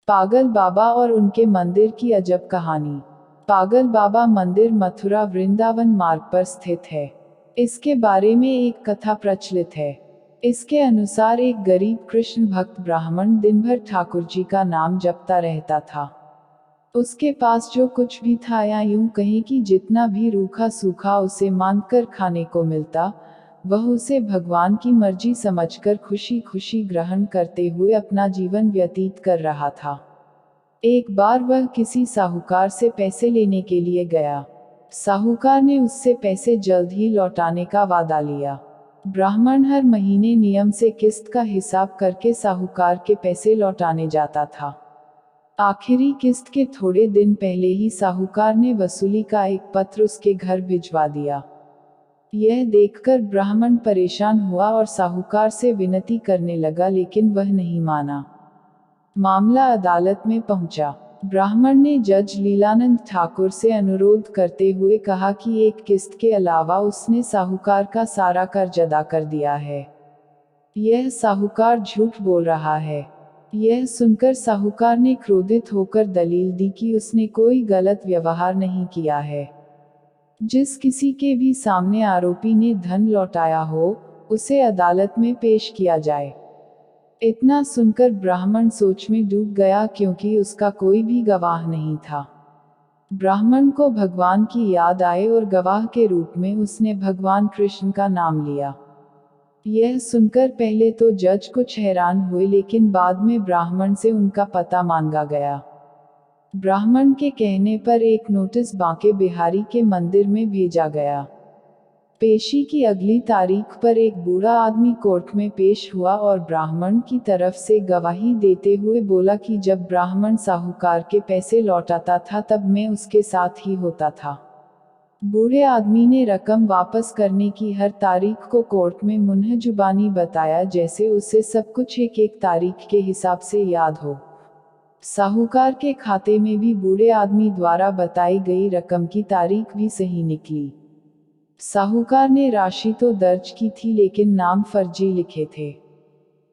पागल बाबा और उनके मंदिर की अजब कहानी। पागल बाबा मंदिर मथुरा वृंदावन मार्ग पर स्थित है। इसके बारे में एक कथा प्रचलित है। इसके अनुसार एक गरीब कृष्ण भक्त ब्राह्मण दिन भर ठाकुर जी का नाम जपता रहता था। उसके पास जो कुछ भी था, या यूं कहें कि जितना भी रूखा सूखा उसे मांगकर खाने को मिलता, वह उसे भगवान की मर्जी समझकर खुशी खुशी ग्रहण करते हुए अपना जीवन व्यतीत कर रहा था। एक बार वह किसी साहूकार से पैसे लेने के लिए गया। साहूकार ने उससे पैसे जल्द ही लौटाने का वादा लिया। ब्राह्मण हर महीने नियम से किस्त का हिसाब करके साहूकार के पैसे लौटाने जाता था। आखिरी किस्त के थोड़े दिन पहले ही साहूकार ने वसूली का एक पत्र उसके घर भिजवा दिया। यह देखकर ब्राह्मण परेशान हुआ और साहूकार से विनती करने लगा, लेकिन वह नहीं माना। मामला अदालत में पहुंचा। ब्राह्मण ने जज लीलानंद ठाकुर से अनुरोध करते हुए कहा कि एक किस्त के अलावा उसने साहूकार का सारा कर्ज अदा कर दिया है। यह साहूकार झूठ बोल रहा है। यह सुनकर साहूकार ने क्रोधित होकर दलील दी कि उसने कोई गलत व्यवहार नहीं किया है। जिस किसी के भी सामने आरोपी ने धन लौटाया हो, उसे अदालत में पेश किया जाए। इतना सुनकर ब्राह्मण सोच में डूब गया, क्योंकि उसका कोई भी गवाह नहीं था। ब्राह्मण को भगवान की याद आई और गवाह के रूप में उसने भगवान कृष्ण का नाम लिया। यह सुनकर पहले तो जज कुछ हैरान हुए, लेकिन बाद में ब्राह्मण से उनका पता मांगा गया। ब्राह्मण के कहने पर एक नोटिस बांके बिहारी के मंदिर में भेजा गया। पेशी की अगली तारीख पर एक बूढ़ा आदमी कोर्ट में पेश हुआ और ब्राह्मण की तरफ से गवाही देते हुए बोला कि जब ब्राह्मण साहूकार के पैसे लौटाता था तब मैं उसके साथ ही होता था। बूढ़े आदमी ने रकम वापस करने की हर तारीख को कोर्ट में मुन्ह जुबानी बताया, जैसे उसे सब कुछ एक एक तारीख के हिसाब से याद हो। साहूकार के खाते में भी बूढ़े आदमी द्वारा बताई गई रकम की तारीख भी सही निकली। साहूकार ने राशि तो दर्ज की थी, लेकिन नाम फर्जी लिखे थे।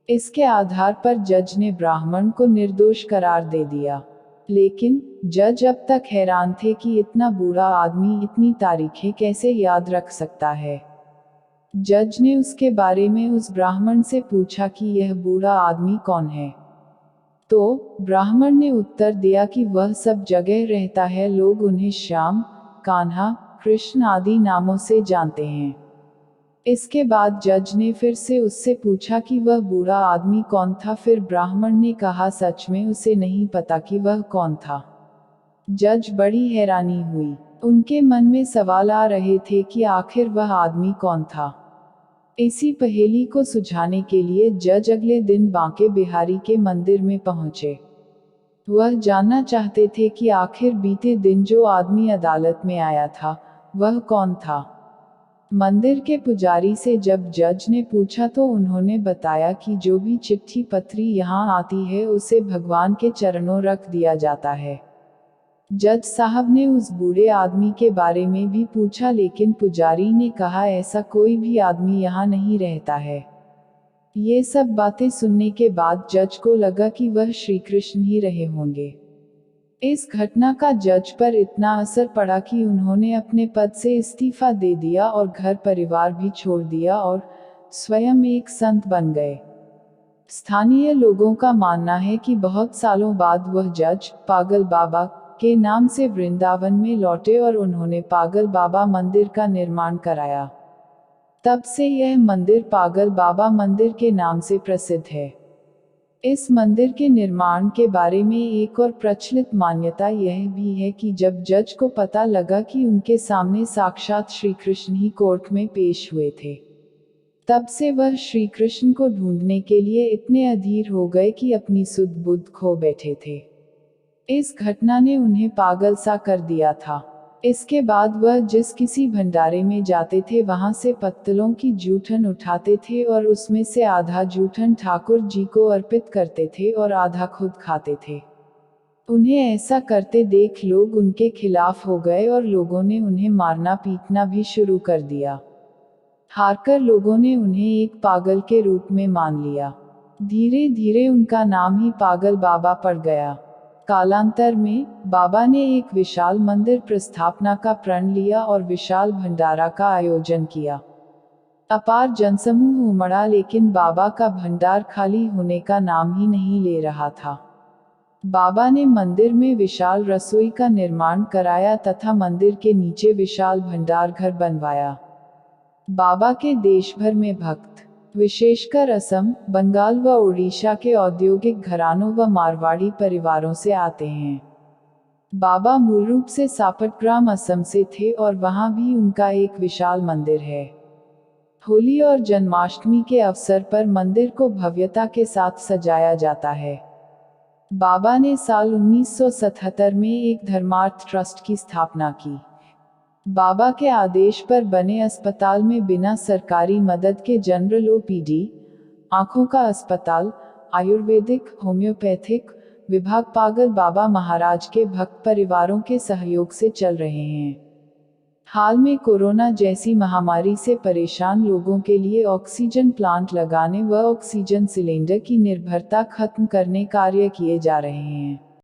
इसके आधार पर जज ने ब्राह्मण को निर्दोष करार दे दिया। लेकिन जज अब तक हैरान थे कि इतना बूढ़ा आदमी इतनी तारीखें कैसे याद रख सकता है। जज ने उसके बारे में उस ब्राह्मण से पूछा कि यह बूढ़ा आदमी कौन है। तो ब्राह्मण ने उत्तर दिया कि वह सब जगह रहता है, लोग उन्हें श्याम, कान्हा, कृष्ण आदि नामों से जानते हैं। इसके बाद जज ने फिर से उससे पूछा कि वह बूढ़ा आदमी कौन था। फिर ब्राह्मण ने कहा सच में उसे नहीं पता कि वह कौन था। जज बड़ी हैरानी हुई। उनके मन में सवाल आ रहे थे कि आखिर वह आदमी कौन था। इसी पहेली को सुलझाने के लिए जज अगले दिन बांके बिहारी के मंदिर में पहुंचे। वह जानना चाहते थे कि आखिर बीते दिन जो आदमी अदालत में आया था, वह कौन था। मंदिर के पुजारी से जब जज ने पूछा तो उन्होंने बताया कि जो भी चिट्ठी पत्री यहाँ आती है उसे भगवान के चरणों रख दिया जाता है। जज साहब ने उस बूढ़े आदमी के बारे में भी पूछा, लेकिन पुजारी ने कहा ऐसा कोई भी आदमी यहाँ नहीं रहता है। ये सब बातें सुनने के बाद जज को लगा कि वह श्री कृष्ण ही रहे होंगे। इस घटना का जज पर इतना असर पड़ा कि उन्होंने अपने पद से इस्तीफा दे दिया और घर परिवार भी छोड़ दिया और स्वयं एक संत बन गए। स्थानीय लोगों का मानना है कि बहुत सालों बाद वह जज पागल बाबा के नाम से वृंदावन में लौटे और उन्होंने पागल बाबा मंदिर का निर्माण कराया। तब से यह मंदिर पागल बाबा मंदिर के नाम से प्रसिद्ध है। इस मंदिर के निर्माण के बारे में एक और प्रचलित मान्यता यह भी है कि जब जज को पता लगा कि उनके सामने साक्षात श्री कृष्ण ही कोर्ट में पेश हुए थे, तब से वह श्री कृष्ण को ढूंढने के लिए इतने अधीर हो गए कि अपनी सुध बुद्ध खो बैठे थे। इस घटना ने उन्हें पागल सा कर दिया था। इसके बाद वह जिस किसी भंडारे में जाते थे वहां से पत्तलों की जूठन उठाते थे और उसमें से आधा जूठन ठाकुर जी को अर्पित करते थे और आधा खुद खाते थे। उन्हें ऐसा करते देख लोग उनके खिलाफ हो गए और लोगों ने उन्हें मारना पीटना भी शुरू कर दिया। हारकर लोगों ने उन्हें एक पागल के रूप में मान लिया। धीरे धीरे उनका नाम ही पागल बाबा पड़ गया। कालांतर में बाबा ने एक विशाल मंदिर प्रस्थापना का प्रण लिया और विशाल भंडारा का आयोजन किया। अपार जनसमूह उमड़ा, लेकिन बाबा का भंडार खाली होने का नाम ही नहीं ले रहा था। बाबा ने मंदिर में विशाल रसोई का निर्माण कराया तथा मंदिर के नीचे विशाल भंडार घर बनवाया। बाबा के देश भर में भक्त, विशेषकर असम, बंगाल व उड़ीसा के औद्योगिक घरानों व मारवाड़ी परिवारों से आते हैं। बाबा मूल रूप से सापटग्राम, असम से थे और वहां भी उनका एक विशाल मंदिर है। होली और जन्माष्टमी के अवसर पर मंदिर को भव्यता के साथ सजाया जाता है। बाबा ने साल 1977 में एक धर्मार्थ ट्रस्ट की स्थापना की। बाबा के आदेश पर बने अस्पताल में बिना सरकारी मदद के जनरल ओपीडी, आंखों का अस्पताल, आयुर्वेदिक, होम्योपैथिक विभाग पागल बाबा महाराज के भक्त परिवारों के सहयोग से चल रहे हैं। हाल में कोरोना जैसी महामारी से परेशान लोगों के लिए ऑक्सीजन प्लांट लगाने व ऑक्सीजन सिलेंडर की निर्भरता खत्म करने कार्य किए जा रहे हैं।